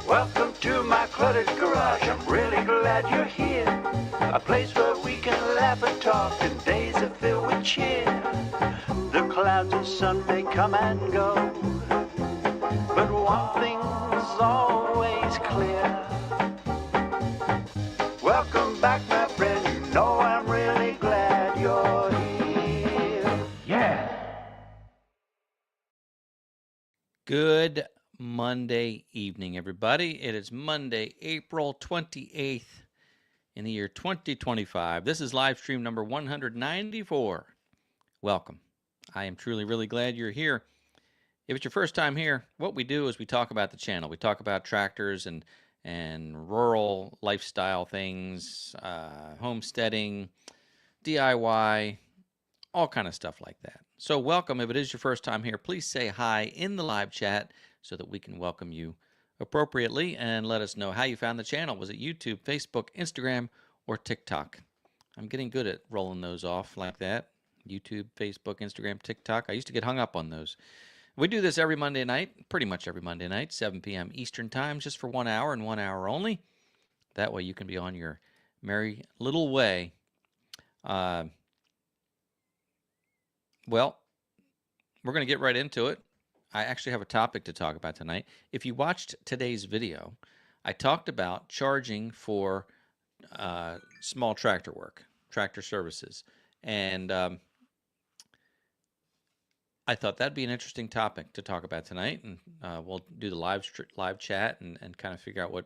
Welcome to my cluttered garage. I'm really glad you're here. A place where we can laugh and talk and days are filled with cheer. The clouds and sun may come and go, but one thing's always clear. Welcome back, my friend. You know I'm really glad you're here. Yeah. Good Monday evening, everybody. It is Monday, April 28th in the year 2025. This is live stream number 194. Welcome. I am truly really glad you're here. If it's your first time here, what we do is we talk about the channel. We talk about tractors and rural lifestyle things, homesteading, DIY, all kind of stuff like that. So welcome. If it is your first time here, please say hi in the live chat so that we can welcome you appropriately and let us know how you found the channel. Was it YouTube, Facebook, Instagram, or TikTok? I'm getting good at rolling those off like that. YouTube, Facebook, Instagram, TikTok. I used to get hung up on those. We do this every Monday night, pretty much every Monday night, 7 p.m. Eastern Time, just for 1 hour and 1 hour only. That way you can be on your merry little way. Well, we're going to get right into it. I actually have a topic to talk about tonight. If you watched today's video, I talked about charging for small tractor work, tractor services. And I thought that'd be an interesting topic to talk about tonight. And we'll do the live chat and kind of figure out what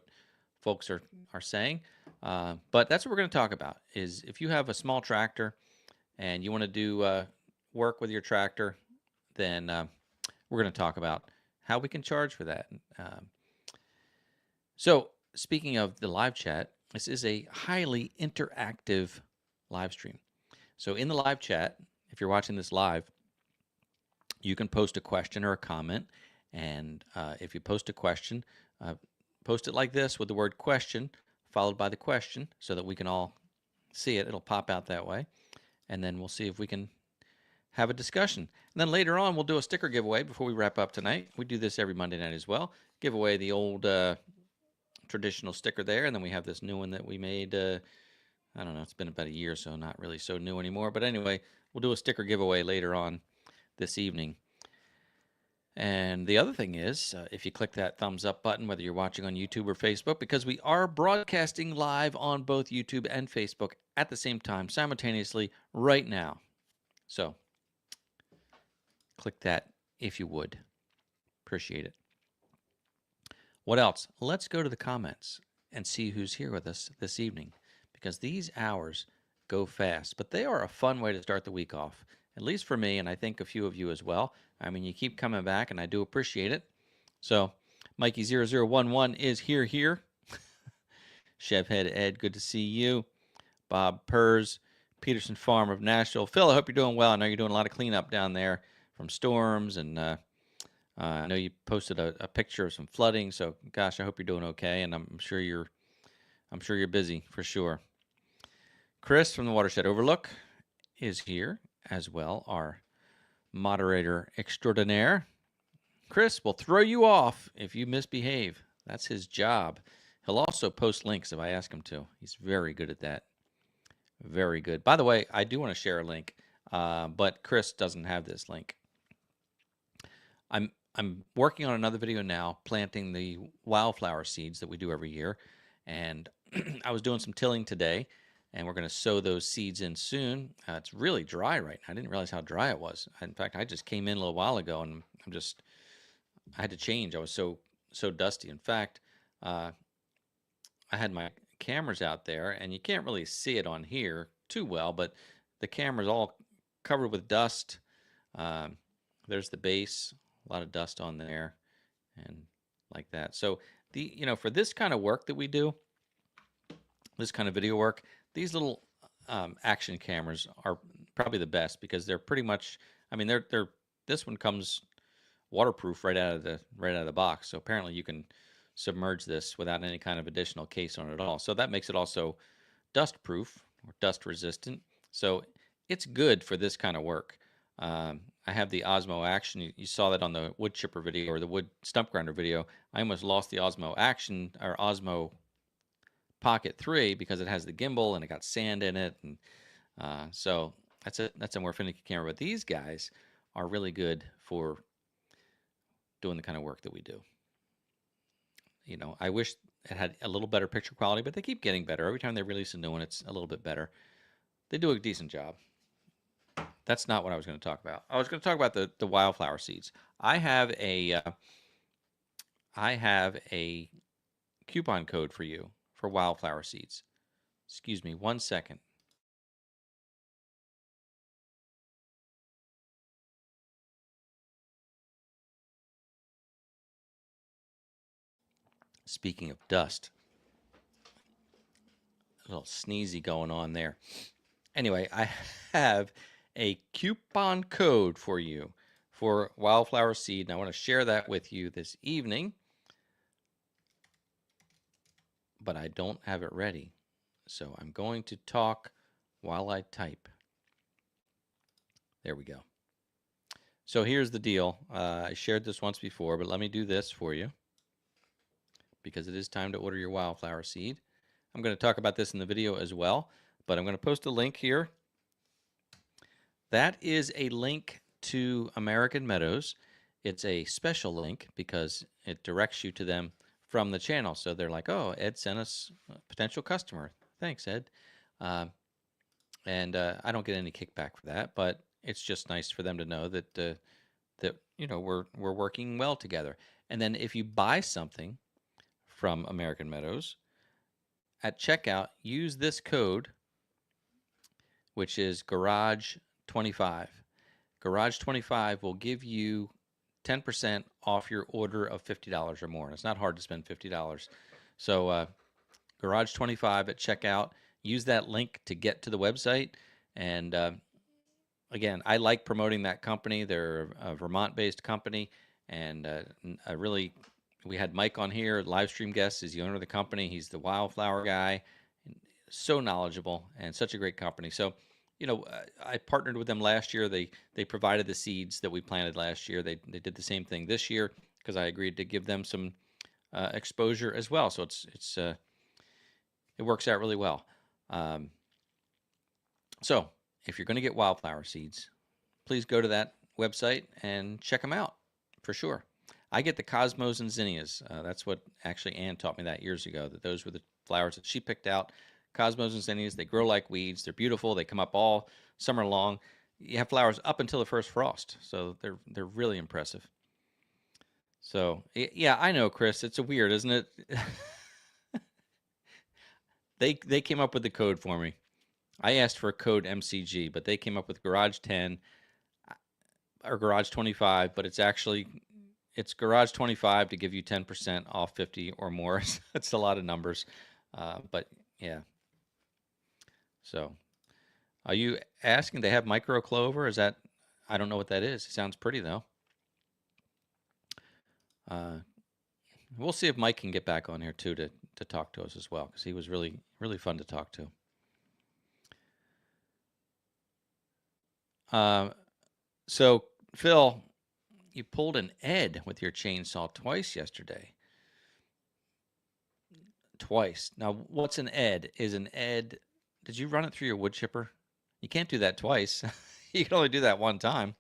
folks are saying. But that's what we're going to talk about, is if you have a small tractor and you want to do work with your tractor, then we're going to talk about how we can charge for that. So speaking of the live chat, this is a highly interactive live stream. So in the live chat, if you're watching this live, you can post a question or a comment. And if you post a question, post it like this with the word question followed by the question so that we can all see it. It'll pop out that way. And then we'll see if we can have a discussion. And then later on, we'll do a sticker giveaway before we wrap up tonight. We do this every Monday night as well. Give away the old traditional sticker there, and then we have this new one that we made. I don't know, it's been about a year, so not really so new anymore. But anyway, we'll do a sticker giveaway later on this evening. And the other thing is, if you click that thumbs up button, whether you're watching on YouTube or Facebook, because we are broadcasting live on both YouTube and Facebook at the same time, simultaneously, right now. So click that if you would. Appreciate it. What else? Let's go to the comments and see who's here with us this evening, because these hours go fast, but they are a fun way to start the week off, at least for me, and I think a few of you as well. I mean, you keep coming back, and I do appreciate it. So Mikey0011 is here. Chevhead Ed, good to see you. Bob Purrs, Peterson Farm of Nashville. Phil, I hope you're doing well. I know you're doing a lot of cleanup down there from storms, and I know you posted a picture of some flooding. So, gosh, I hope you're doing okay, and I'm sure you're busy for sure. Chris from the Watershed Overlook is here as well, our moderator extraordinaire. Chris will throw you off if you misbehave. That's his job. He'll also post links if I ask him to. He's very good at that. Very good. By the way, I do want to share a link, but Chris doesn't have this link. I'm working on another video now, planting the wildflower seeds that we do every year, and I was doing some tilling today, and we're going to sow those seeds in soon. It's really dry right now. I didn't realize how dry it was. In fact, I just came in a little while ago, and I had to change. I was so dusty. In fact, I had my cameras out there, and you can't really see it on here too well, but the camera's all covered with dust. There's the base, a lot of dust on there, and like that. So for this kind of work that we do, this kind of video work, these little action cameras are probably the best, because they're pretty much, I mean, this one comes waterproof right out of the box. So apparently you can submerge this without any kind of additional case on it at all. So that makes it also dust proof or dust resistant. So it's good for this kind of work. I have the Osmo Action. You saw that on the wood chipper video or the wood stump grinder video. I almost lost the Osmo Action or Osmo Pocket 3 because it has the gimbal and it got sand in it, and so that's a more finicky camera. But these guys are really good for doing the kind of work that we do. You know, I wish it had a little better picture quality, but they keep getting better. Every time they release a new one, it's a little bit better. They do a decent job. That's not what I was going to talk about. I was going to talk about the wildflower seeds. I have a coupon code for you for wildflower seeds. Excuse me 1 second. Speaking of dust, a little sneezy going on there. Anyway, I have a coupon code for you for wildflower seed, and I want to share that with you this evening, but I don't have it ready. So I'm going to talk while I type. There we go. So here's the deal. I shared this once before, but let me do this for you because it is time to order your wildflower seed. I'm going to talk about this in the video as well, but I'm going to post a link here. That is a link to American Meadows. It's a special link because it directs you to them from the channel. So they're like, oh, Ed sent us a potential customer. Thanks, Ed. And I don't get any kickback for that, but it's just nice for them to know that that you know we're working well together. And then if you buy something from American Meadows at checkout, use this code, which is Garage25. Garage25 will give you 10% off your order of $50 or more. And it's not hard to spend $50. So Garage25 at checkout. Use that link to get to the website. And again, I like promoting that company. They're a Vermont-based company, and we had Mike on here, live stream guest. He's the owner of the company. He's the wildflower guy. So knowledgeable and such a great company. So, you know, I partnered with them last year. They provided the seeds that we planted last year. They did the same thing this year because I agreed to give them some exposure as well. So it works out really well. So if you're going to get wildflower seeds, please go to that website and check them out for sure. I get the Cosmos and Zinnias. That's what actually Ann taught me that years ago, that those were the flowers that she picked out. Cosmos and Zinnias, they grow like weeds. They're beautiful. They come up all summer long. You have flowers up until the first frost, so they're really impressive. So yeah, I know, Chris. It's weird, isn't it? They came up with the code for me. I asked for a code MCG, but they came up with Garage 10 or Garage 25, but it's Garage 25 to give you 10% off 50 or more. That's a lot of numbers, but yeah. So, are you asking they have micro clover? Is that, I don't know what that is. It sounds pretty though. We'll see if Mike can get back on here too to talk to us as well, because he was really, really fun to talk to. So Phil, you pulled an Ed with your chainsaw twice yesterday. Twice. Now, what's an Ed? Is an Ed, did you run it through your wood chipper? You can't do that twice. You can only do that one time.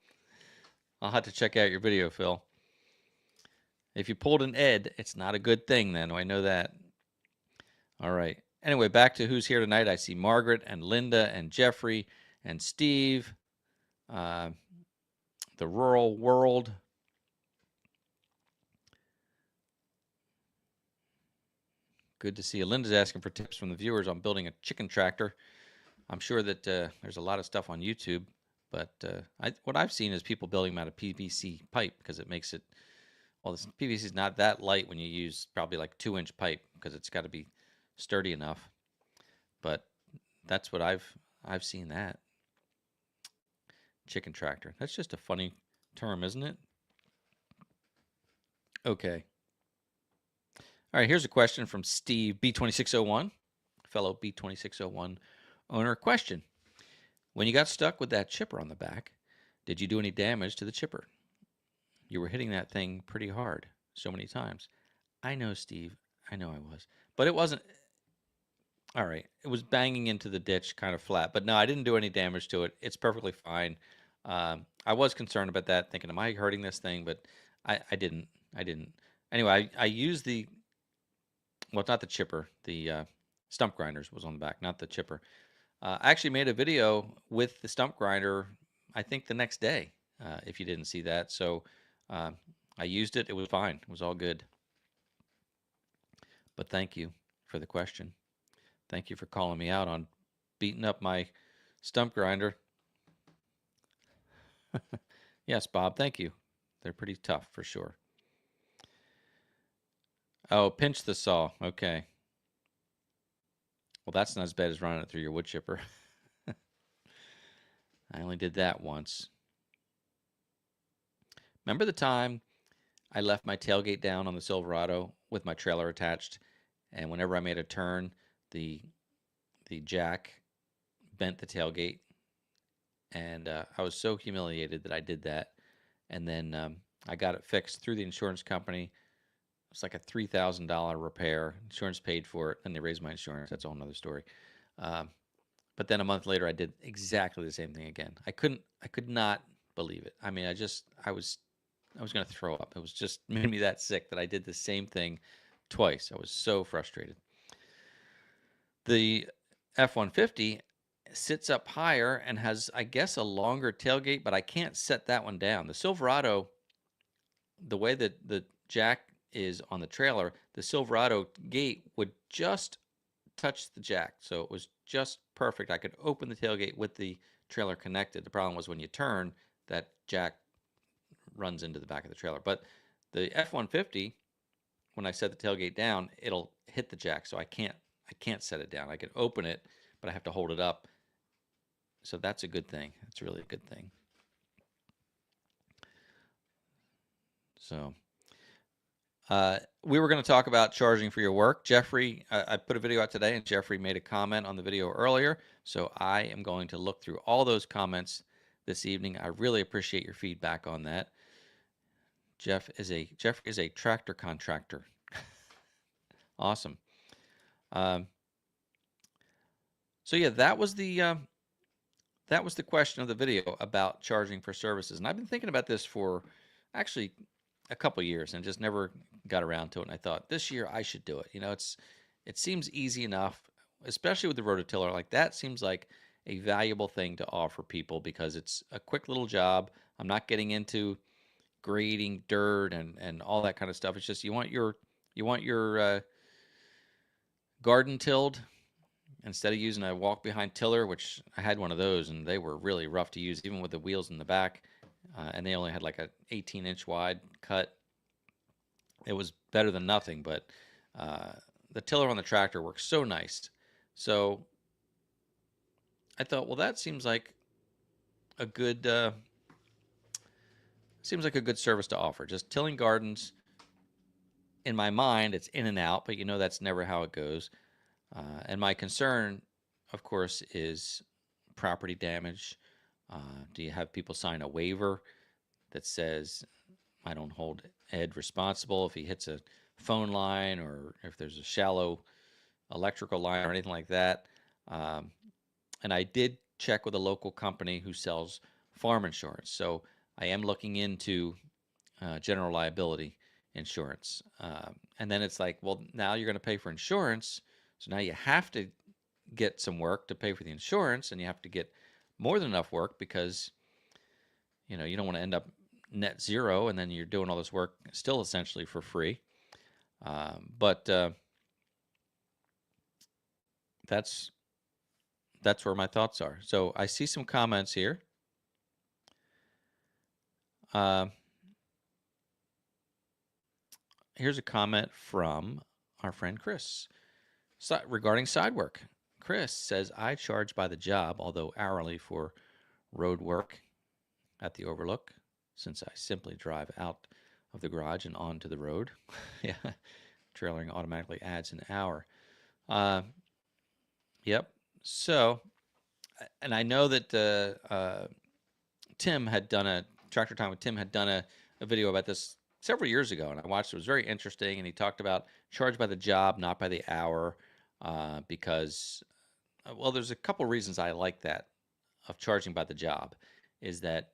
I'll have to check out your video, Phil. If you pulled an Ed, it's not a good thing then. I know that. All right. Anyway, back to who's here tonight. I see Margaret and Linda and Jeffrey and Steve. The Rural World. Good to see you. Linda's asking for tips from the viewers on building a chicken tractor. I'm sure that there's a lot of stuff on YouTube, but what I've seen is people building them out of PVC pipe because it makes it, well, this PVC is not that light when you use probably like 2-inch pipe because it's got to be sturdy enough. But that's what I've seen that. Chicken tractor. That's just a funny term, isn't it? Okay. All right, here's a question from Steve B2601, fellow B2601 owner. Question: when you got stuck with that chipper on the back, Did you do any damage to the chipper? You were hitting that thing pretty hard so many times. I know, Steve. I know I was. But it wasn't. All right. It was banging into the ditch kind of flat. But no, I didn't do any damage to it. It's perfectly fine. I was concerned about that, thinking, am I hurting this thing? But I didn't. I didn't. Anyway, I used the, well, it's not the chipper. The stump grinders was on the back, not the chipper. I actually made a video with the stump grinder, I think the next day, if you didn't see that. So I used it. It was fine. It was all good. But thank you for the question. Thank you for calling me out on beating up my stump grinder. Yes, Bob, thank you. They're pretty tough for sure. Oh, pinch the saw. Okay. Well, that's not as bad as running it through your wood chipper. I only did that once. Remember the time I left my tailgate down on the Silverado with my trailer attached, and whenever I made a turn, the jack bent the tailgate, and I was so humiliated that I did that. And then I got it fixed through the insurance company. It was like a $3,000 repair. Insurance paid for it, and they raised my insurance. That's a whole nother story. But then a month later, I did exactly the same thing again. I could not believe it. I mean, I was going to throw up. It was just made me that sick that I did the same thing twice. I was so frustrated. The F-150 sits up higher and has, I guess, a longer tailgate, but I can't set that one down. The Silverado, the way that the jack is on the trailer, the Silverado gate would just touch the jack. So it was just perfect. I could open the tailgate with the trailer connected. The problem was when you turn, that jack runs into the back of the trailer. But the F-150, when I set the tailgate down, it'll hit the jack. So I can't set it down. I can open it, but I have to hold it up. So that's a good thing. That's really a good thing. So we were going to talk about charging for your work. Jeffrey, I put a video out today, and Jeffrey made a comment on the video earlier. So I am going to look through all those comments this evening. I really appreciate your feedback on that. Jeff is a tractor contractor. Awesome. So yeah, that was the question of the video about charging for services, and I've been thinking about this for actually a couple years and just never got around to it. And I thought this year I should do it. You know, it seems easy enough, especially with the rototiller. Like that seems like a valuable thing to offer people because it's a quick little job. I'm not getting into grading dirt and all that kind of stuff. It's just you want your garden tilled instead of using a walk behind tiller, which I had one of those and they were really rough to use, even with the wheels in the back. And they only had like a 18-inch wide cut. It was better than nothing, but the tiller on the tractor works so nice. So I thought, well, that seems like a good service to offer. Just tilling gardens. In my mind, it's in and out, but you know that's never how it goes. And my concern, of course, is property damage. Do you have people sign a waiver that says I don't hold Ed responsible if he hits a phone line or if there's a shallow electrical line or anything like that? And I did check with a local company who sells farm insurance. So I am looking into general liability insurance. And then it's like, well, now you're going to pay for insurance. So now you have to get some work to pay for the insurance, and you have to get more than enough work because, you know, you don't want to end up net zero and then you're doing all this work still essentially for free. But that's where my thoughts are. So I see some comments here. Here's a comment from our friend Chris regarding side work. Chris says, I charge by the job, although hourly for road work at the Overlook, since I simply drive out of the garage and onto the road. Yeah, trailering automatically adds an hour. Yep. So, and I know that Tim had done a Tractor Time with Tim had done a video about this several years ago, and I watched it. It was very interesting, and he talked about charge by the job, not by the hour, because well, there's a couple reasons I like that of charging by the job. Is that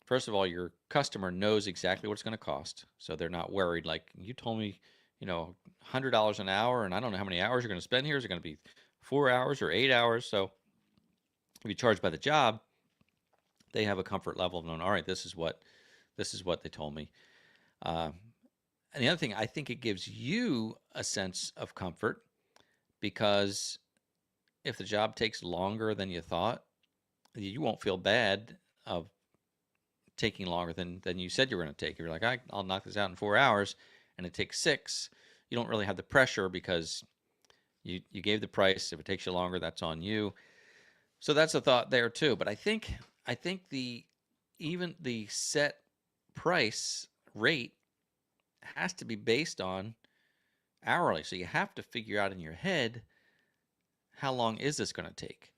first of all, your customer knows exactly what it's going to cost, so they're not worried. Like you told me, $100 an hour, and I don't know how many hours you're going to spend here. Is it going to be 4 hours or 8 hours? So if you charge by the job, they have a comfort level of knowing, all right, this is what they told me. And the other thing, I think it gives you a sense of comfort because if the job takes longer than you thought, you won't feel bad of taking longer than you said you were going to take. You're like, I'll knock this out in 4 hours, and it takes 6. You don't really have the pressure because you gave the price. If it takes you longer, that's on you. So that's a thought there too. But I think even the set price rate has to be based on hourly. So you have to figure out in your head, how long is this going to take?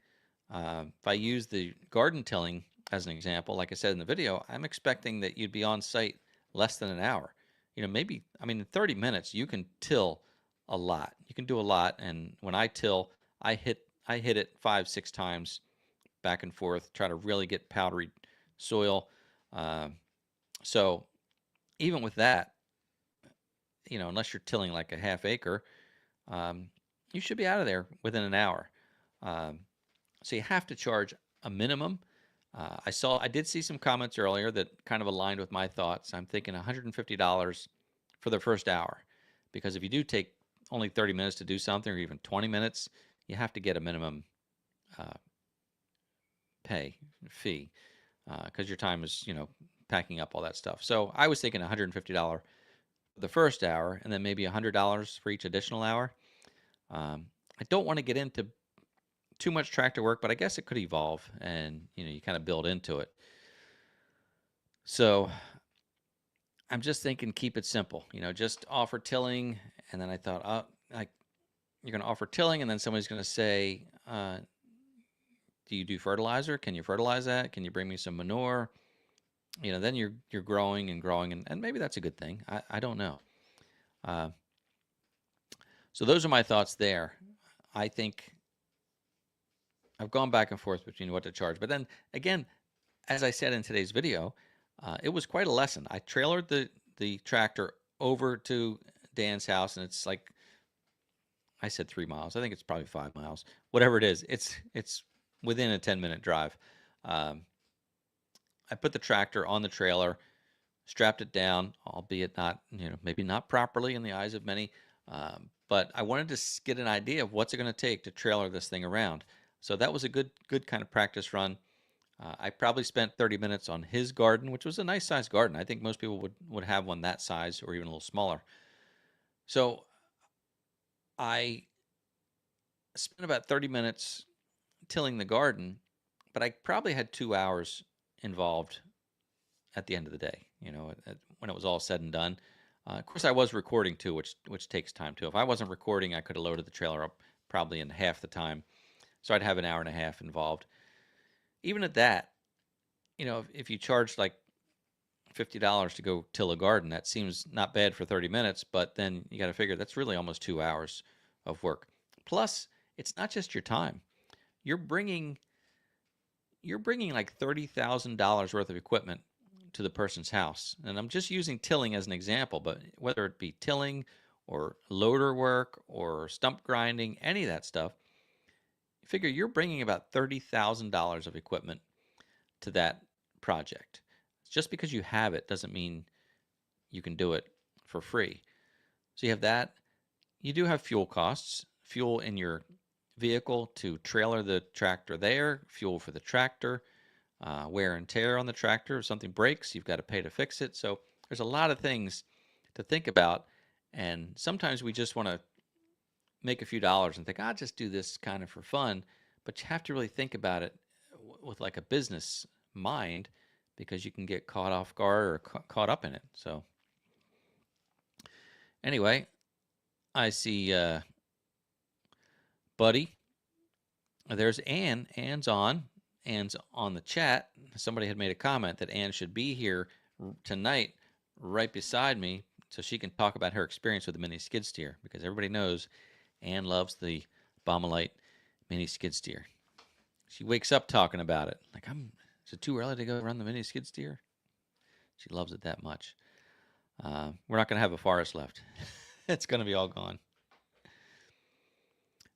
If I use the garden tilling as an example, like I said in the video, I'm expecting that you'd be on site less than an hour. Maybe, in 30 minutes, you can till a lot. You can do a lot. And when I till, I hit it 5-6 times back and forth, try to really get powdery soil. So even with that, unless you're tilling like a half acre, you should be out of there within an hour. So you have to charge a minimum. I did see some comments earlier that kind of aligned with my thoughts. I'm thinking $150 for the first hour, because if you do take only 30 minutes to do something, or even 20 minutes, you have to get a minimum fee, because your time is, packing up all that stuff. So I was thinking $150 for the first hour, and then maybe $100 for each additional hour. I don't want to get into too much tractor work, but I guess it could evolve, and you kind of build into it. So I'm just thinking, keep it simple. Just offer tilling, and then I thought, you're going to offer tilling, and then somebody's going to say, do you do fertilizer? Can you fertilize that? Can you bring me some manure? Then you're growing and growing, and maybe that's a good thing. I don't know. So those are my thoughts there. I think I've gone back and forth between what to charge. But then again, as I said in today's video, it was quite a lesson. I trailered the tractor over to Dan's house, and it's like, I said 3 miles. I think it's probably 5 miles. Whatever it is, it's within a 10-minute drive. I put the tractor on the trailer, strapped it down, albeit not, maybe not properly in the eyes of many, but I wanted to get an idea of what's it going to take to trailer this thing around. So that was a good kind of practice run. I probably spent 30 minutes on his garden, which was a nice sized garden. I think most people would have one that size or even a little smaller. So I spent about 30 minutes tilling the garden, but I probably had 2 hours involved at the end of the day, when it was all said and done. Of course, I was recording too, which takes time too. If I wasn't recording, I could have loaded the trailer up probably in half the time. So I'd have an hour and a half involved. Even at that, if you charge like $50 to go till a garden, that seems not bad for 30 minutes, but then you got to figure that's really almost 2 hours of work. Plus, it's not just your time. You're bringing like $30,000 worth of equipment to the person's house. And I'm just using tilling as an example, but whether it be tilling or loader work or stump grinding, any of that stuff, you figure you're bringing about $30,000 of equipment to that project. Just because you have it doesn't mean you can do it for free. So you have that. You do have fuel costs, fuel in your vehicle to trailer the tractor there, fuel for the tractor, wear and tear on the tractor. If something breaks, you've got to pay to fix it. So there's a lot of things to think about. And sometimes we just want to make a few dollars and think, I'll just do this kind of for fun. But you have to really think about it with like a business mind, because you can get caught off guard or caught up in it. So anyway, I see Buddy. There's Ann. Ann's on. Ann's on the chat, somebody had made a comment that Ann should be here tonight right beside me so she can talk about her experience with the mini skid steer, because everybody knows Ann loves the Baumolite mini skid steer. She wakes up talking about it. Like, is it too early to go run the mini skid steer? She loves it that much. We're not going to have a forest left. It's going to be all gone.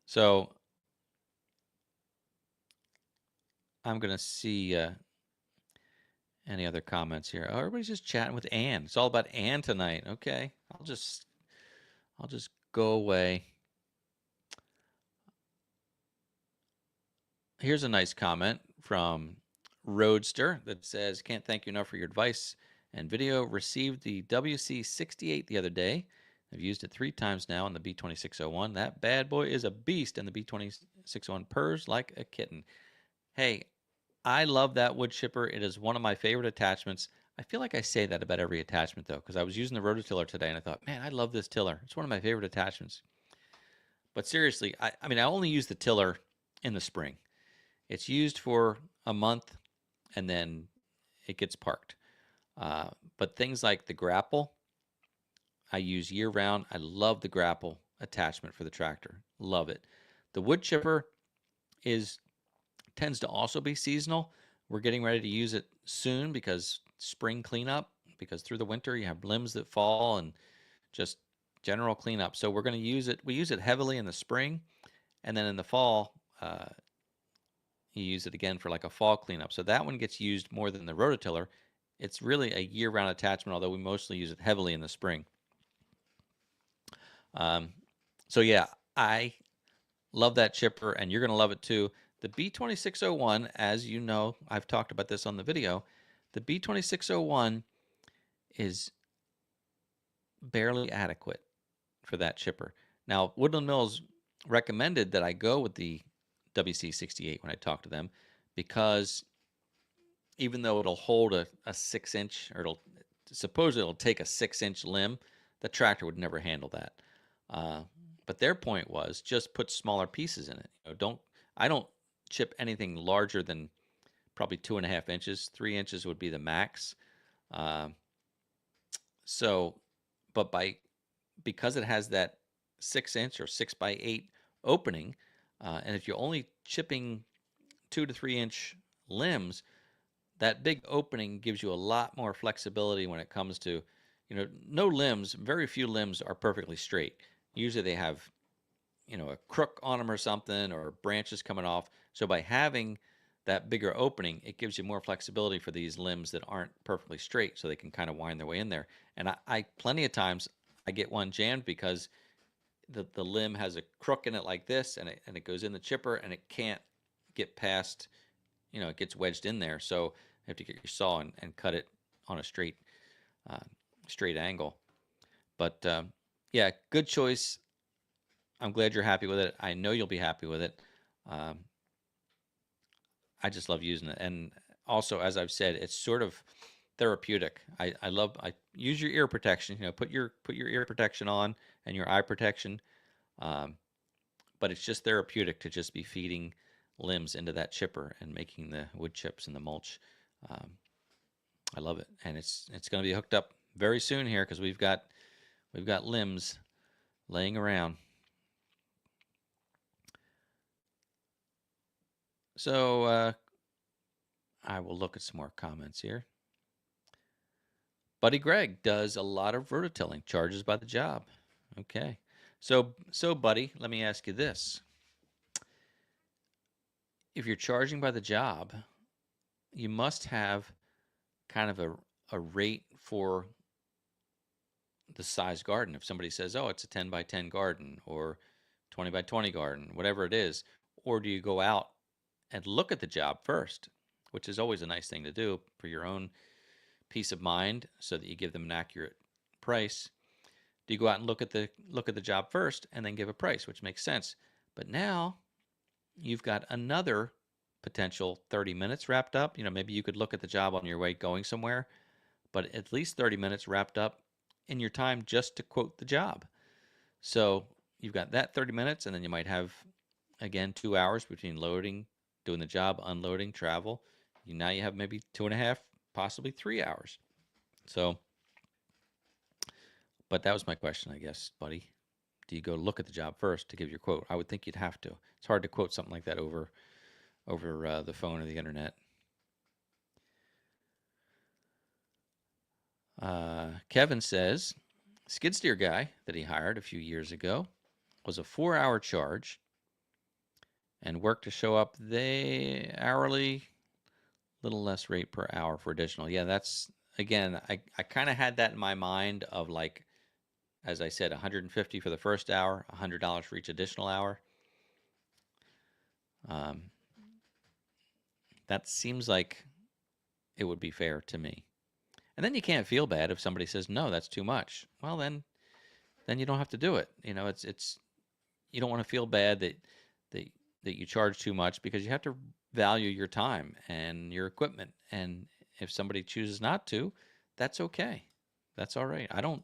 So I'm going to see any other comments here. Oh, everybody's just chatting with Ann. It's all about Ann tonight. Okay, I'll just go away. Here's a nice comment from Roadster that says, "Can't thank you enough for your advice and video. Received the WC68 the other day. I've used it 3 times now on the B2601. That bad boy is a beast, and the B2601 purrs like a kitten." Hey, I love that wood chipper. It is one of my favorite attachments. I feel like I say that about every attachment, though, because I was using the rototiller today, and I thought, man, I love this tiller. It's one of my favorite attachments. But seriously, I mean, I only use the tiller in the spring. It's used for a month, and then it gets parked. But things like the grapple, I use year-round. I love the grapple attachment for the tractor. Love it. The wood chipper tends to also be seasonal. We're getting ready to use it soon because spring cleanup, because through the winter you have limbs that fall and just general cleanup. So we're going to use it. We use it heavily in the spring, and then in the fall, you use it again for like a fall cleanup. So that one gets used more than the rototiller. It's really a year-round attachment, although we mostly use it heavily in the spring. So yeah, I love that chipper, and you're going to love it too. The B2601, as you know, I've talked about this on the video, the B2601 is barely adequate for that chipper. Now, Woodland Mills recommended that I go with the WC68 when I talked to them, because even though it'll hold a 6-inch, or supposedly it'll take a 6-inch limb, the tractor would never handle that. But their point was just put smaller pieces in it. I don't chip anything larger than probably 2.5 inches. 3 inches would be the max. But because it has that 6-inch or 6x8 opening, and if you're only chipping 2 to 3 inch limbs, that big opening gives you a lot more flexibility when it comes to, very few limbs are perfectly straight. Usually they have, a crook on them or something, or branches coming off. So by having that bigger opening, it gives you more flexibility for these limbs that aren't perfectly straight, so they can kind of wind their way in there. And I plenty of times I get one jammed because the limb has a crook in it like this, and it goes in the chipper, and it can't get past, it gets wedged in there. So you have to get your saw and cut it on a straight angle. But yeah, good choice. I'm glad you're happy with it. I know you'll be happy with it. I just love using it. And also, as I've said, it's sort of therapeutic. I use your ear protection. Put your ear protection on and your eye protection. But it's just therapeutic to just be feeding limbs into that chipper and making the wood chips and the mulch. I love it, and it's going to be hooked up very soon here, because we've got limbs laying around. So I will look at some more comments here. Buddy Greg does a lot of rototilling, charges by the job. Okay. So Buddy, let me ask you this. If you're charging by the job, you must have kind of a rate for the size garden. If somebody says, oh, it's a 10 by 10 garden or 20 by 20 garden, whatever it is, or do you go out and look at the job first, which is always a nice thing to do for your own peace of mind, so that you give them an accurate price? Do you go out and look at the job first and then give a price, which makes sense? But now you've got another potential 30 minutes wrapped up. Maybe you could look at the job on your way going somewhere, but at least 30 minutes wrapped up in your time just to quote the job. So you've got that 30 minutes, and then you might have, again, 2 hours between loading doing the job, unloading, travel. Now you have maybe 2.5, possibly 3 hours. So, but that was my question, I guess, buddy. Do you go look at the job first to give your quote? I would think you'd have to. It's hard to quote something like that over the phone or the internet. Kevin says, skid steer guy that he hired a few years ago was a 4-hour charge and worked to show up the hourly, little less rate per hour for additional. Yeah, that's, again, I kind of had that in my mind of like, as I said, 150 for the first hour, $100 for each additional hour. That seems like it would be fair to me. And then you can't feel bad if somebody says, no, that's too much. Well, then you don't have to do it. You know, it's you don't want to feel bad that you charge too much, because you have to value your time and your equipment. And if somebody chooses not to, that's okay. That's all right. I don't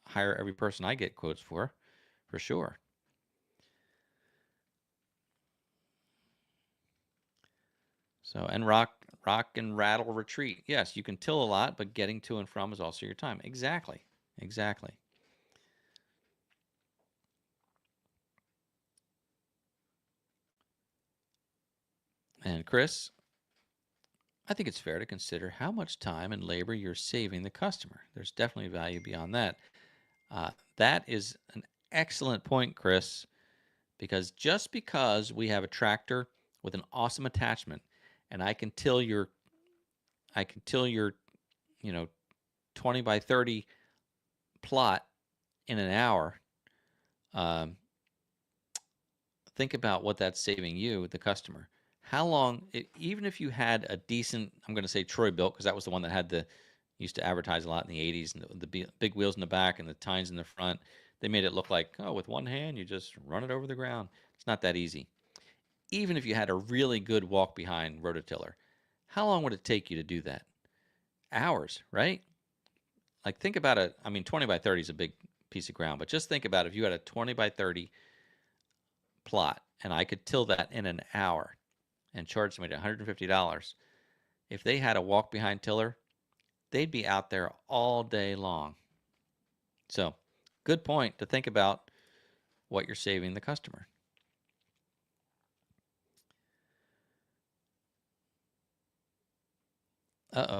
hire every person I get quotes for sure. So, and rock and rattle retreat. Yes, you can till a lot, but getting to and from is also your time. Exactly. And Chris, I think it's fair to consider how much time and labor you're saving the customer. There's definitely value beyond that. That is an excellent point, Chris, because just because we have a tractor with an awesome attachment, and I can till your, you know, 20 by 30 plot in an hour, think about what that's saving you, the customer. How long, even if you had a decent, I'm going to say Troy built, because that was the one that had used to advertise a lot in the 80s, and the big wheels in the back and the tines in the front. They made it look like, oh, with one hand, you just run it over the ground. It's not that easy. Even if you had a really good walk behind rototiller, how long would it take you to do that? Hours, right? Like, think about it. I mean, 20 by 30 is a big piece of ground, but just think about if you had a 20 by 30 plot and I could till that in an hour and charge somebody $150. If they had a walk behind tiller, they'd be out there all day long. So, good point to think about what you're saving the customer.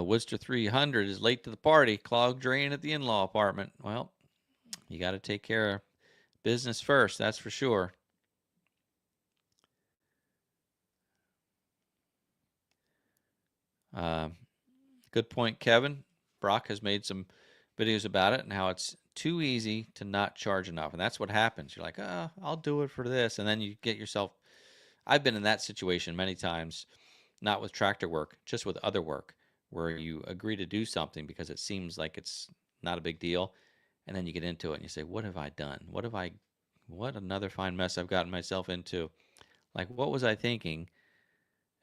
Worcester 300 is late to the party. Clogged drain at the in-law apartment. Well, you got to take care of business first, that's for sure. Good point, Kevin. Brock has made some videos about it and how it's too easy to not charge enough. And that's what happens. You're like, oh, I'll do it for this. And then you get yourself, I've been in that situation many times, not with tractor work, just with other work, where you agree to do something because it seems like it's not a big deal. And then you get into it and you say, what have I done? What another fine mess I've gotten myself into. Like, what was I thinking?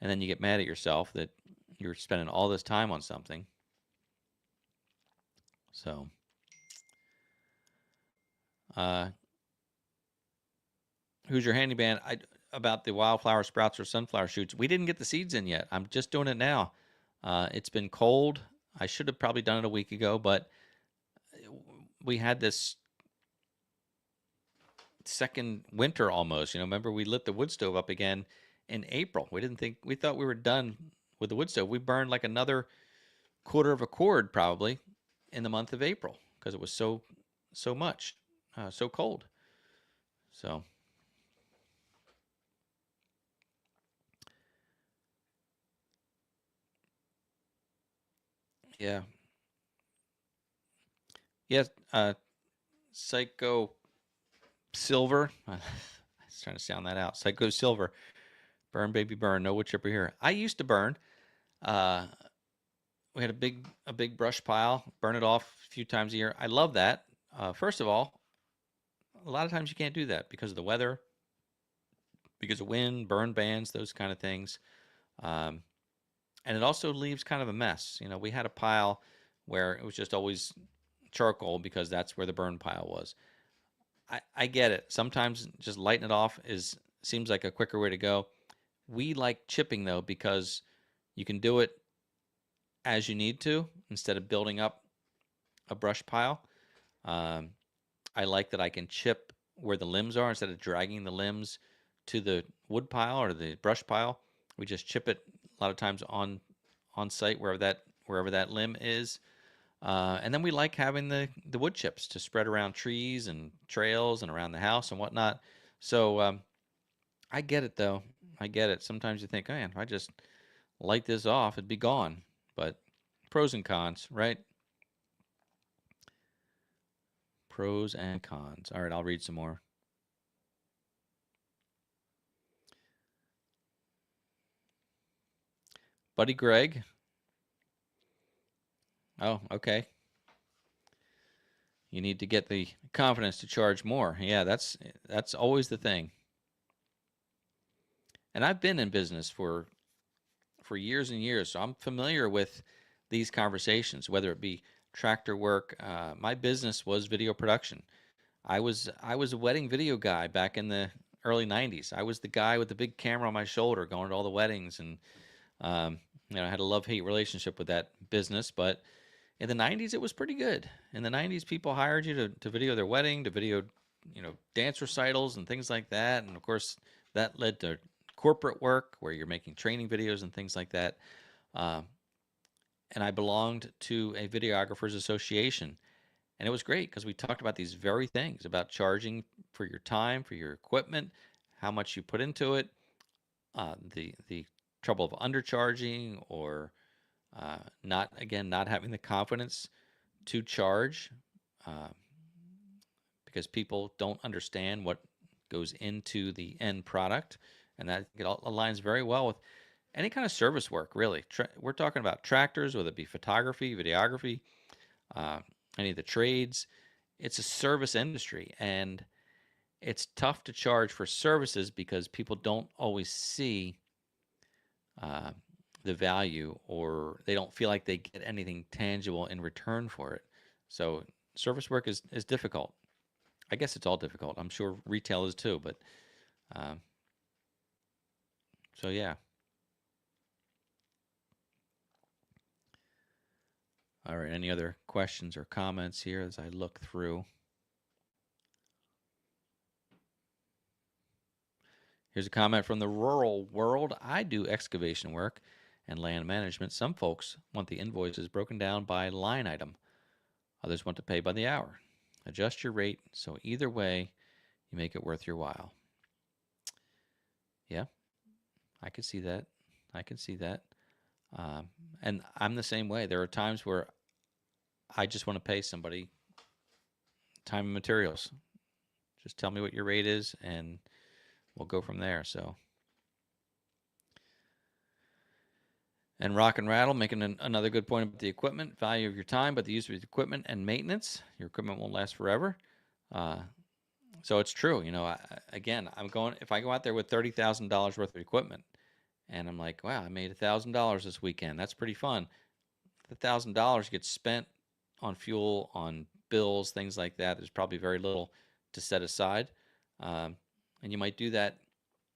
And then you get mad at yourself that you're spending all this time on something. So, who's your handyman? About the wildflower sprouts or sunflower shoots. We didn't get the seeds in yet. I'm just doing it now. It's been cold. I should have probably done it a week ago, but we had this second winter almost. Remember we lit the wood stove up again in April. We thought we were done with the wood stove. We burned like another quarter of a cord probably in the month of April because it was so much, so cold. So, yeah. Yes, Psycho Silver. I was trying to sound that out. Psycho Silver. Burn, baby, burn. No wood chipper here. I used to burn. We had a big brush pile. Burn it off a few times a year. I love that. First of all, a lot of times you can't do that because of the weather, because of wind, burn bans, those kind of things. And it also leaves kind of a mess. We had a pile where it was just always charcoal because that's where the burn pile was. I get it. Sometimes just lighting it off seems like a quicker way to go. We like chipping though because you can do it as you need to instead of building up a brush pile. Um, I like that I can chip where the limbs are instead of dragging the limbs to the wood pile or the brush pile. We just chip it a lot of times on site wherever that limb is. And then we like having the wood chips to spread around trees and trails and around the house and whatnot. So I get it though. I get it. Sometimes you think, oh, man, if I just light this off, it'd be gone. But pros and cons, right? Pros and cons. All right, I'll read some more. Buddy Greg. Oh, okay. You need to get the confidence to charge more. Yeah, that's always the thing. And I've been in business for years and years, so I'm familiar with these conversations, whether it be tractor work. My business was video production. I was a wedding video guy back in the early '90s. I was the guy with the big camera on my shoulder going to all the weddings, and um, I had a love-hate relationship with that business. But in the '90s, it was pretty good. In the '90s, people hired you to video their wedding, to video, dance recitals and things like that. And of course, that led to corporate work where you're making training videos and things like that. Um, and I belonged to a videographers association, and it was great because we talked about these very things about charging for your time, for your equipment, how much you put into it, the trouble of undercharging or not having the confidence to charge uh, because people don't understand what goes into the end product, and that it all aligns very well with any kind of service work. Really, we're talking about tractors, whether it be photography, videography, uh, any of the trades. It's a service industry, and it's tough to charge for services because people don't always see uh, the value, or they don't feel like they get anything tangible in return for it. So service work is difficult. I guess it's all difficult. I'm sure retail is too, but um, so yeah. All right. Any other questions or comments here as I look through? Here's a comment from the rural world. I do excavation work and land management. Some folks want the invoices broken down by line item. Others want to pay by the hour. Adjust your rate so either way you make it worth your while. Yeah, I can see that. I can see that. And I'm the same way. There are times where I just want to pay somebody time and materials. Just tell me what your rate is and we'll go from there. So, and Rock and Rattle making another good point about the equipment, value of your time, but the use of the equipment and maintenance. Your equipment won't last forever. So it's true. Again, if I go out there with $30,000 worth of equipment and I'm like, wow, I made $1,000 this weekend. That's pretty fun. The $1,000 gets spent on fuel, on bills, things like that. There's probably very little to set aside. And you might do that.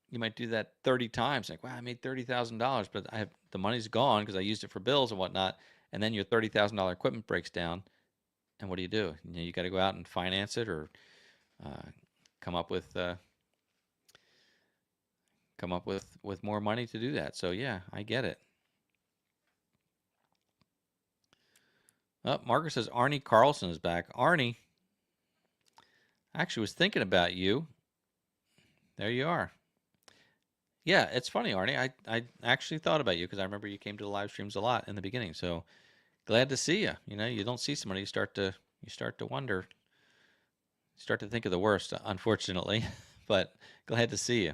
You might do that 30 times. Like, wow, I made $30,000, but the money's gone because I used it for bills and whatnot. And then your $30,000 equipment breaks down, and what do? You got to go out and finance it, or come up with more money to do that. So yeah, I get it. Oh, Margaret says Arnie Carlson is back. Arnie, I actually was thinking about you. There you are. Yeah, it's funny, Arnie. I actually thought about you because I remember you came to the live streams a lot in the beginning. So glad to see you. You don't see somebody, you start to wonder, you start to think of the worst, unfortunately. But glad to see you.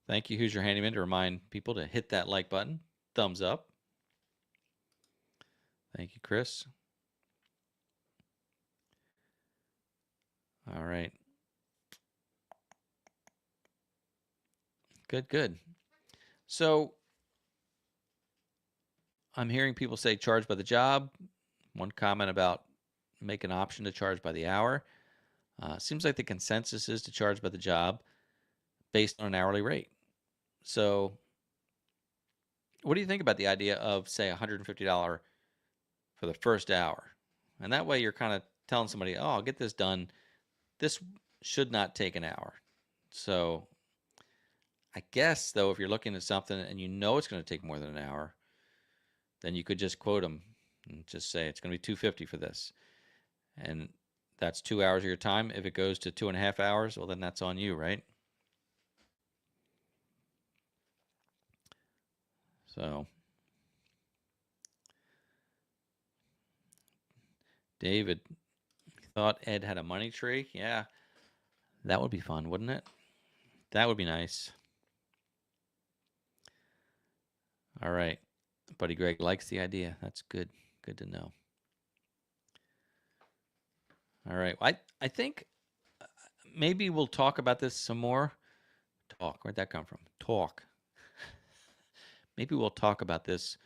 Thank you. Who's your handyman? To remind people to hit that like button, thumbs up. Thank you, Chris. All right. Good. So I'm hearing people say charge by the job. One comment about make an option to charge by the hour. Seems like the consensus is to charge by the job based on an hourly rate. So what do you think about the idea of, say, $150 for the first hour? And that way you're kind of telling somebody, oh, I'll get this done. This should not take an hour. So I guess, though, if you're looking at something and you know it's going to take more than an hour, then you could just quote them and just say it's going to be $250 for this. And that's 2 hours of your time. If it goes to 2.5 hours, well, then that's on you, right? So David thought Ed had a money tree. Yeah, that would be fun, wouldn't it? That would be nice. All right. Buddy Greg likes the idea. That's good. Good to know. All right. I think maybe we'll talk about this some more. Talk. Where'd that come from? Talk. Maybe we'll talk about this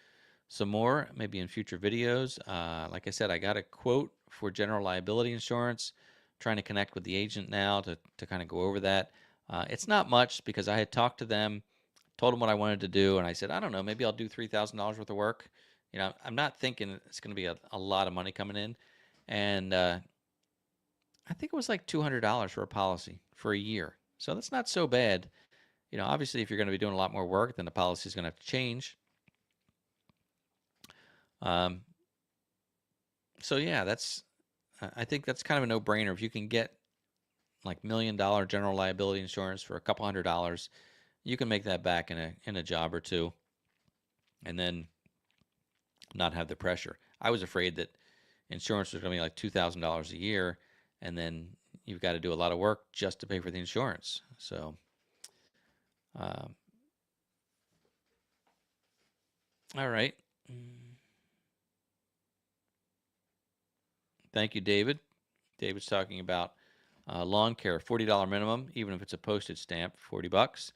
some more, maybe in future videos. Like I said, I got a quote for general liability insurance. Trying to connect with the agent now to kind of go over that. It's not much because I had talked to them, told them what I wanted to do, and I said, I don't know, maybe I'll do $3,000 worth of work. You know, I'm not thinking it's going to be a lot of money coming in. And I think it was like $200 for a policy for a year. So that's not so bad. You know, obviously, if you're going to be doing a lot more work, then the policy is going to have to change. So yeah, I think that's kind of a no-brainer. If you can get like $1 million general liability insurance for a couple $100, you can make that back in a job or two, and then not have the pressure. I was afraid that insurance was going to be like $2,000 a year, and then you've got to do a lot of work just to pay for the insurance. So, all right. Thank you, David. David's talking about lawn care, $40 minimum, even if it's a postage stamp, $40.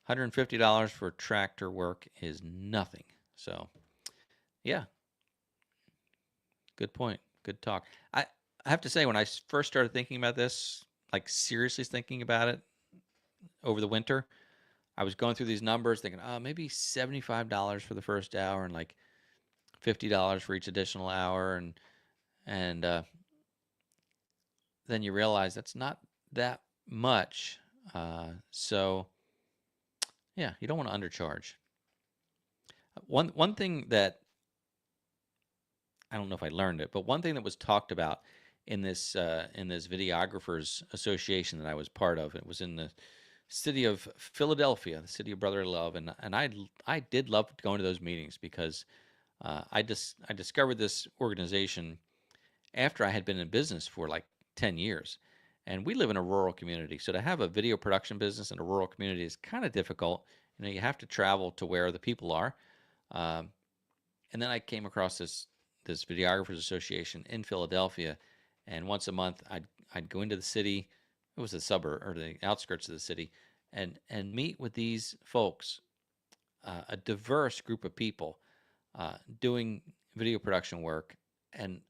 $150 for tractor work is nothing. So, yeah, good point. Good talk. I have to say, when I first started thinking about this, like seriously thinking about it over the winter, I was going through these numbers thinking, oh, maybe $75 for the first hour and like $50 for each additional hour. And then you realize that's not that much. So, yeah, you don't want to undercharge. One thing that I don't know if I learned it, but one thing that was talked about in this videographers association that I was part of, it was in the city of Philadelphia, the city of brotherly love, and I did love going to those meetings because I discovered this organization after I had been in business for like 10 years. And we live in a rural community, so to have a video production business in a rural community is kind of difficult. You know, you have to travel to where the people are. And then I came across this videographers association in Philadelphia, and once a month I'd go into the city. It was the suburb or the outskirts of the city, and meet with these folks, a diverse group of people doing video production work, and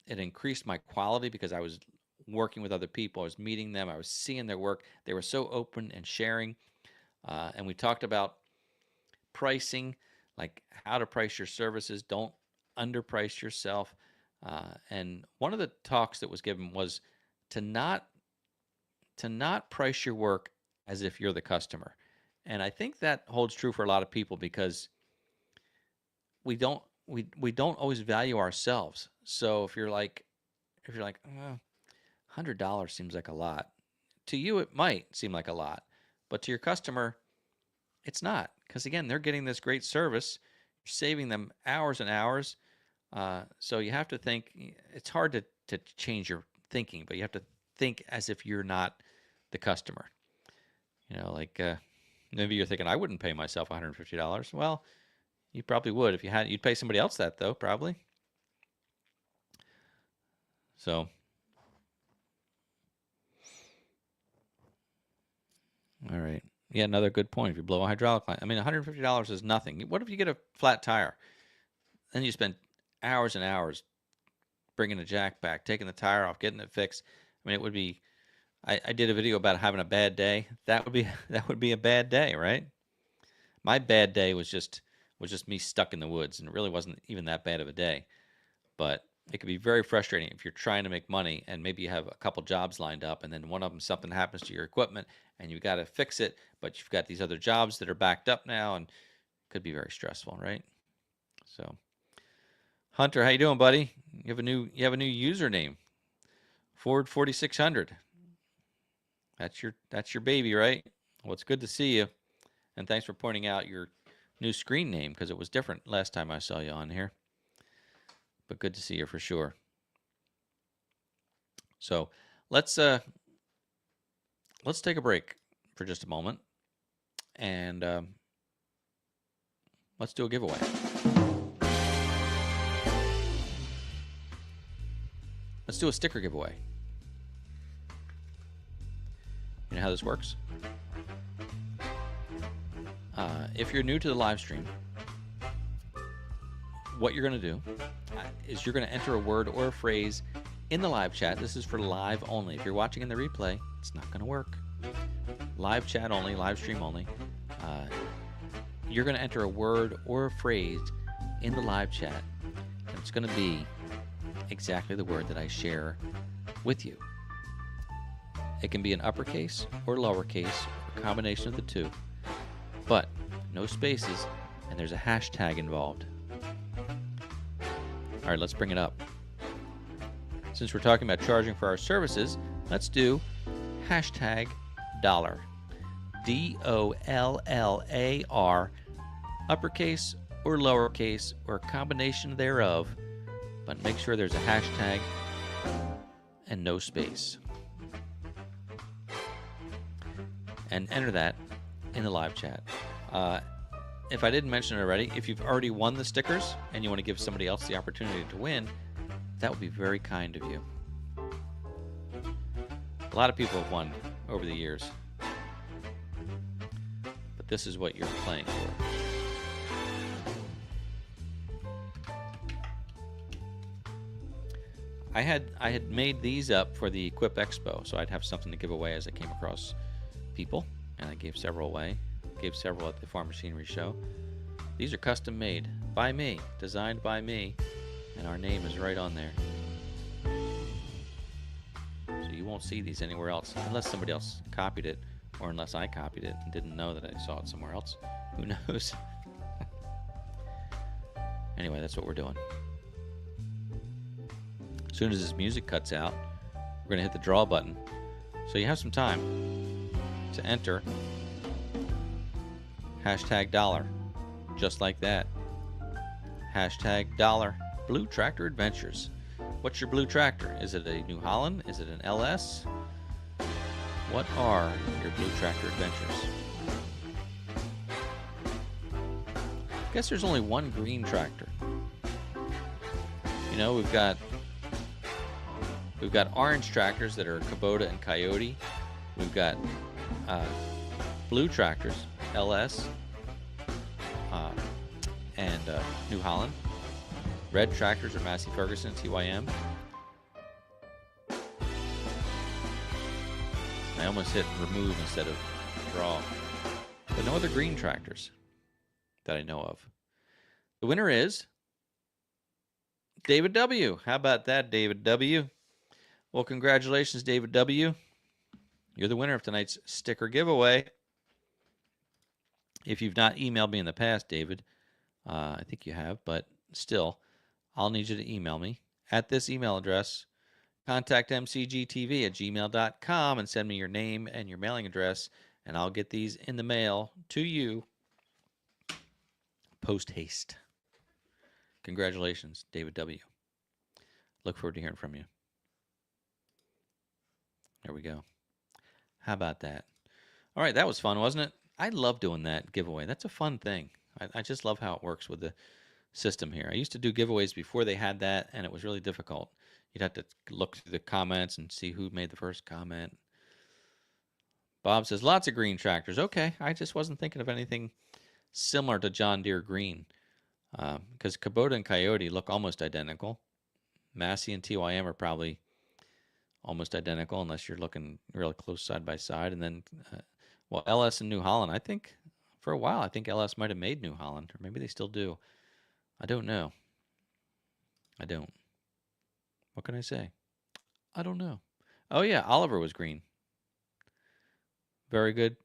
it increased my quality because I was working with other people. I was meeting them. I was seeing their work. They were so open and sharing, and we talked about pricing, like how to price your services. Don't underprice yourself. And one of the talks that was given was to not price your work as if you're the customer. And I think that holds true for a lot of people because we don't always value ourselves. So if you're like, $100 seems like a lot. To you, it might seem like a lot, but to your customer, it's not. Because again, they're getting this great service. You're saving them hours and hours. So you have to think. It's hard to change your thinking, but you have to think as if you're not the customer. You know, like maybe you're thinking, I wouldn't pay myself $150. Well, you probably would if you had. You'd pay somebody else that though, probably. So, all right. Yeah, another good point. If you blow a hydraulic line, I mean, $150 is nothing. What if you get a flat tire? Then you spend hours and hours bringing the jack back, taking the tire off, getting it fixed. I mean, it would be I did a video about having a bad day. That would be a bad day, right? My bad day was just me stuck in the woods, and it really wasn't even that bad of a day. But it can be very frustrating if you're trying to make money and maybe you have a couple jobs lined up, and then one of them something happens to your equipment and you got to fix it, but you've got these other jobs that are backed up now, and it could be very stressful, right? So, Hunter, how you doing, buddy? You have a new username, Ford 4600. That's your baby, right? Well, it's good to see you, and thanks for pointing out your new screen name because it was different last time I saw you on here. But good to see you for sure. So let's take a break for just a moment, and let's do a giveaway. Let's do a sticker giveaway. You know how this works? If you're new to the live stream, what you're going to do is you're going to enter a word or a phrase in the live chat. This is for live only. If you're watching in the replay, it's not going to work. Live chat only, live stream only. You're going to enter a word or a phrase in the live chat, and it's going to be exactly the word that I share with you. It can be an uppercase or lowercase, or a combination of the two, but no spaces, and there's a hashtag involved. All right, let's bring it up. Since we're talking about charging for our services, let's do hashtag dollar. DOLLAR, uppercase or lowercase or a combination thereof, but make sure there's a hashtag and no space. And enter that in the live chat. If I didn't mention it already, if you've already won the stickers and you want to give somebody else the opportunity to win, that would be very kind of you. A lot of people have won over the years, but this is what you're playing for. I had made these up for the Equip Expo, so I'd have something to give away as I came across people, and I gave several away. Gave several at the Farm Machinery Show. These are custom made by me, designed by me, and our name is right on there. So you won't see these anywhere else unless somebody else copied it, or unless I copied it and didn't know that I saw it somewhere else. Who knows? Anyway, that's what we're doing. As soon as this music cuts out, we're going to hit the draw button. So you have some time to enter hashtag dollar, just like that. Hashtag dollar. Blue Tractor Adventures. What's your blue tractor? Is it a New Holland? Is it an LS? What are your Blue Tractor Adventures? I guess there's only one green tractor. You know, we've got orange tractors that are Kubota and Coyote. We've got blue tractors, LS, and New Holland. Red tractors are Massey Ferguson, TYM. I almost hit remove instead of draw. But no other green tractors that I know of. The winner is David W. How about that, David W.? Well, congratulations, David W. You're the winner of tonight's sticker giveaway. If you've not emailed me in the past, David, I think you have, but still, I'll need you to email me at this email address. Contact mcgtv@gmail.com and send me your name and your mailing address, and I'll get these in the mail to you post haste. Congratulations, David W. Look forward to hearing from you. There we go. How about that? All right, that was fun, wasn't it? I love doing that giveaway. That's a fun thing. I just love how it works with the system here. I used to do giveaways before they had that, and it was really difficult. You'd have to look through the comments and see who made the first comment. Bob says, lots of green tractors. Okay, I just wasn't thinking of anything similar to John Deere green, because Kubota and Coyote look almost identical. Massey and TYM are probably almost identical unless you're looking really close side by side. And then, well, LS and New Holland, I think for a while, I think LS might have made New Holland, or maybe they still do. I don't know. I don't. What can I say? I don't know. Oh, yeah, Oliver was green. Very good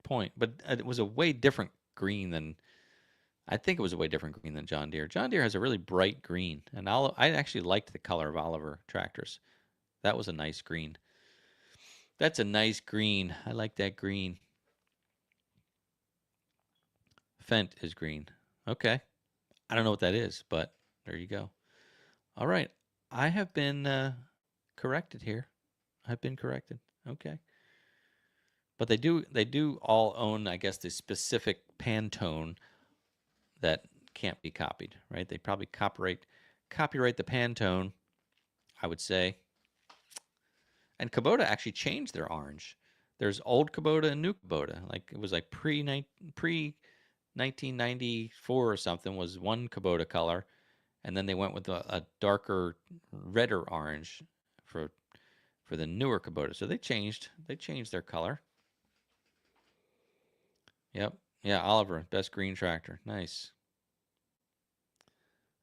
point. But it was a way different green than, I think it was a way different green than John Deere. John Deere has a really bright green, and I actually liked the color of Oliver tractors. That was a nice green. That's a nice green. I like that green. Fendt is green. Okay. I don't know what that is, but there you go. All right. I have been corrected here. I've been corrected. Okay. But they do all own, I guess, the specific Pantone that can't be copied, right? They probably copyright the Pantone, I would say. And Kubota actually changed their orange. There's old Kubota and new Kubota. Like it was like pre 1994 or something was one Kubota color, and then they went with a darker, redder orange for the newer Kubota. So they changed their color. Yep. Yeah, Oliver, best green tractor. Nice.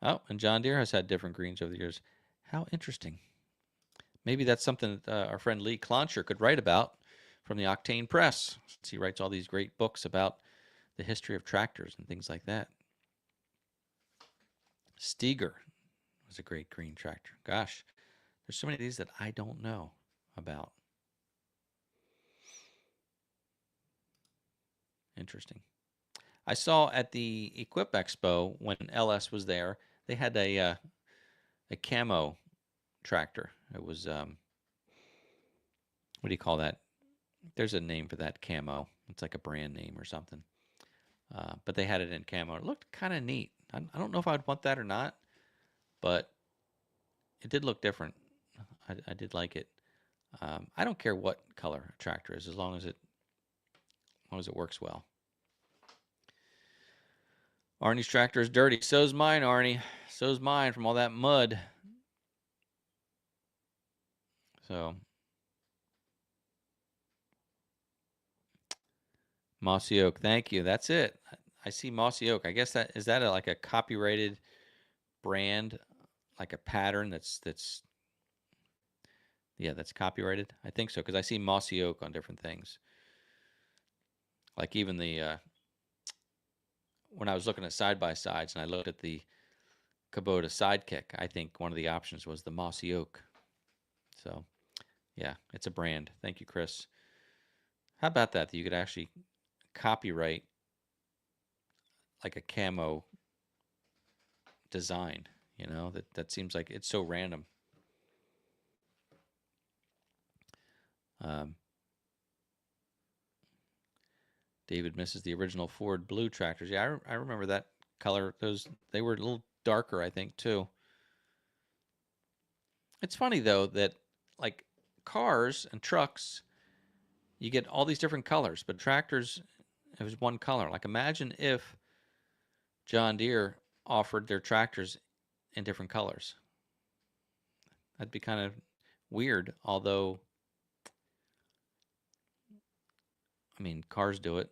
Oh, and John Deere has had different greens over the years. How interesting. Maybe that's something that our friend Lee Klonscher could write about from the Octane Press, since he writes all these great books about the history of tractors and things like that. Steger was a great green tractor. Gosh, there's so many of these that I don't know about. Interesting. I saw at the Equip Expo when LS was there, they had a camo tractor. It was what do you call that? There's a name for that camo. It's like a brand name or something. But they had it in camo. It looked kind of neat. I don't know if I'd want that or not, but it did look different. I did like it. I don't care what color a tractor is, as long as it works well. Arnie's tractor is dirty. So's mine, Arnie. So's mine from all that mud. So, Mossy Oak, thank you. That's it. I see Mossy Oak. I guess is that like a copyrighted brand, like a pattern that's copyrighted. I think so because I see Mossy Oak on different things. Like even the when I was looking at side by sides and I looked at the Kubota Sidekick, I think one of the options was the Mossy Oak. So, yeah, it's a brand. Thank you, Chris. How about that you could actually copyright like a camo design? You know, that seems like it's so random. David misses the original Ford blue tractors. Yeah, I remember that color. They were a little darker, I think, too. It's funny though that like cars and trucks, you get all these different colors, but tractors, it was one color. Like imagine if John Deere offered their tractors in different colors. That'd be kind of weird, although I mean, cars do it.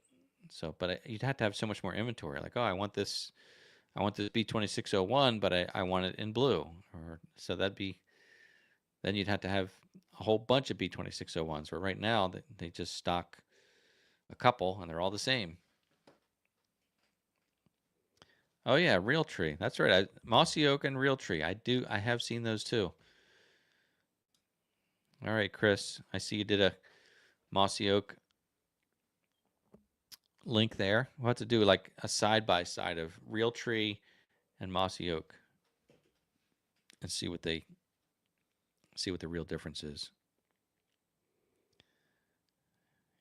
So, but you'd have to have so much more inventory. Like, oh, I want this B2601, but I want it in blue. Or so that'd be, then you'd have to have a whole bunch of B2601s. Where right now they just stock a couple and they're all the same. Oh yeah, Realtree. That's right. Mossy Oak and Realtree. I have seen those too. All right, Chris. I see you did a Mossy Oak link there. We'll have to do like a side by side of Realtree and Mossy Oak and see what the real difference is.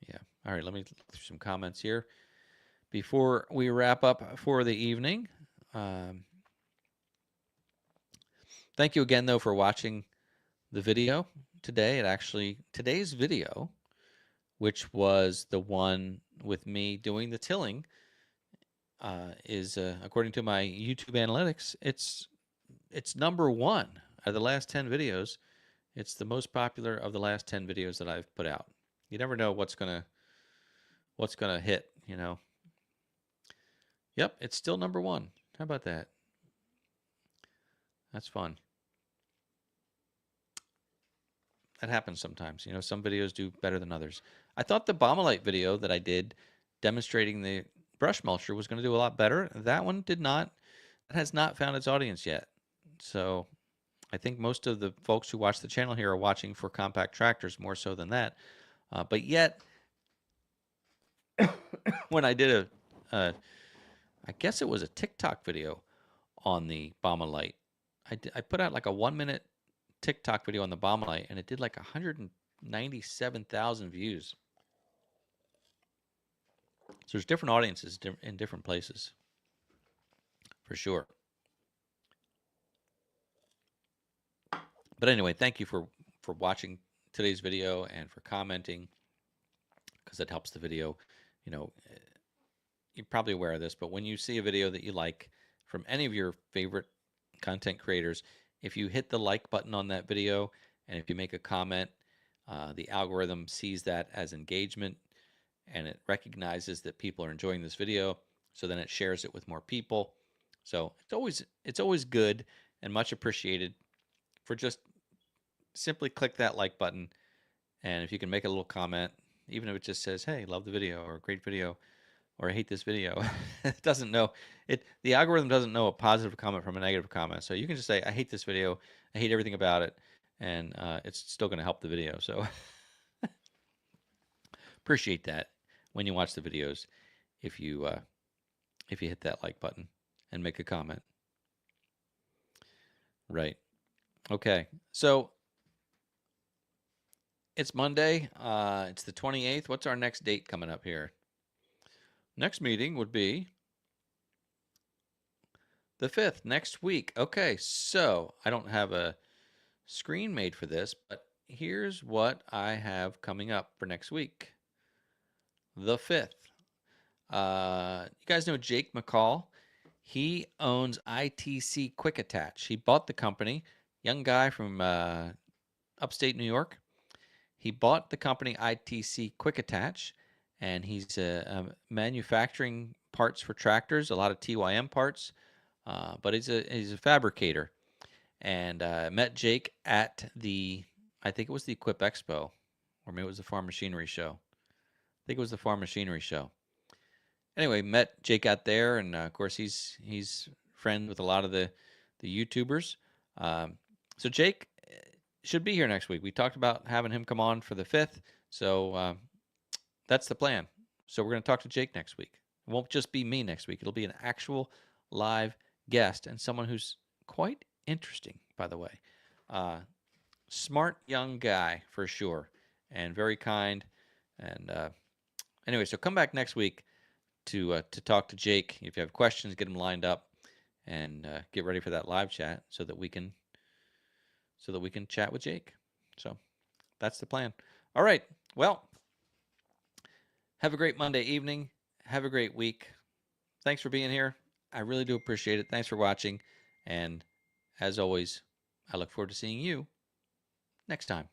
Yeah. All right, let me look through some comments here before we wrap up for the evening. Thank you again though for watching the video today. Today's video, which was the one with me doing the tilling, is according to my YouTube analytics, it's number one out of the last 10 videos It's the most popular of the last 10 videos that I've put out. You never know what's gonna hit, you know. Yep, it's still number one. How about that? That's fun. That happens sometimes. You know, some videos do better than others. I thought the Bombelite video that I did demonstrating the brush mulcher was going to do a lot better. That one did not. That has not found its audience yet. So I think most of the folks who watch the channel here are watching for compact tractors more so than that. But yet, when I did I guess it was a TikTok video on the Bombelite, I put out like a 1 minute TikTok video on the Bombelite, and it did like 197,000 views. So there's different audiences in different places, for sure. But anyway, thank you for watching today's video and for commenting, because it helps the video. You know, you're probably aware of this, but when you see a video that you like from any of your favorite content creators, if you hit the like button on that video and if you make a comment, the algorithm sees that as engagement, and it recognizes that people are enjoying this video, so then it shares it with more people. So it's always good and much appreciated for just simply click that like button, and if you can make a little comment, even if it just says, "Hey, love the video," or "Great video," or "I hate this video," it doesn't know it. The algorithm doesn't know a positive comment from a negative comment, so you can just say, "I hate this video. I hate everything about it," and it's still going to help the video. So appreciate that when you watch the videos, if you hit that like button and make a comment. Right. Okay. So it's Monday. It's the 28th. What's our next date coming up here? Next meeting would be the 5th, next week. Okay, so I don't have a screen made for this, but here's what I have coming up for next week. The 5th. You guys know Jake McCall? He owns ITC Quick Attach. He bought the company, young guy from upstate New York. He bought the company ITC Quick Attach, and he's manufacturing parts for tractors, a lot of TYM parts, but he's a fabricator. And met Jake at I think it was the Equip Expo, or maybe it was the Farm Machinery Show. I think it was the Farm Machinery Show. Anyway, met Jake out there, and of course he's friends with a lot of the YouTubers. So Jake should be here next week. We talked about having him come on for the 5th, so that's the plan. So we're going to talk to Jake next week. It won't just be me next week. It'll be an actual live guest, and someone who's quite interesting, by the way. Smart young guy for sure, and very kind. And anyway, so come back next week to talk to Jake. If you have questions, get them lined up, and get ready for that live chat so that we can chat with Jake. So that's the plan. All right. Well, have a great Monday evening. Have a great week. Thanks for being here. I really do appreciate it. Thanks for watching. And as always, I look forward to seeing you next time.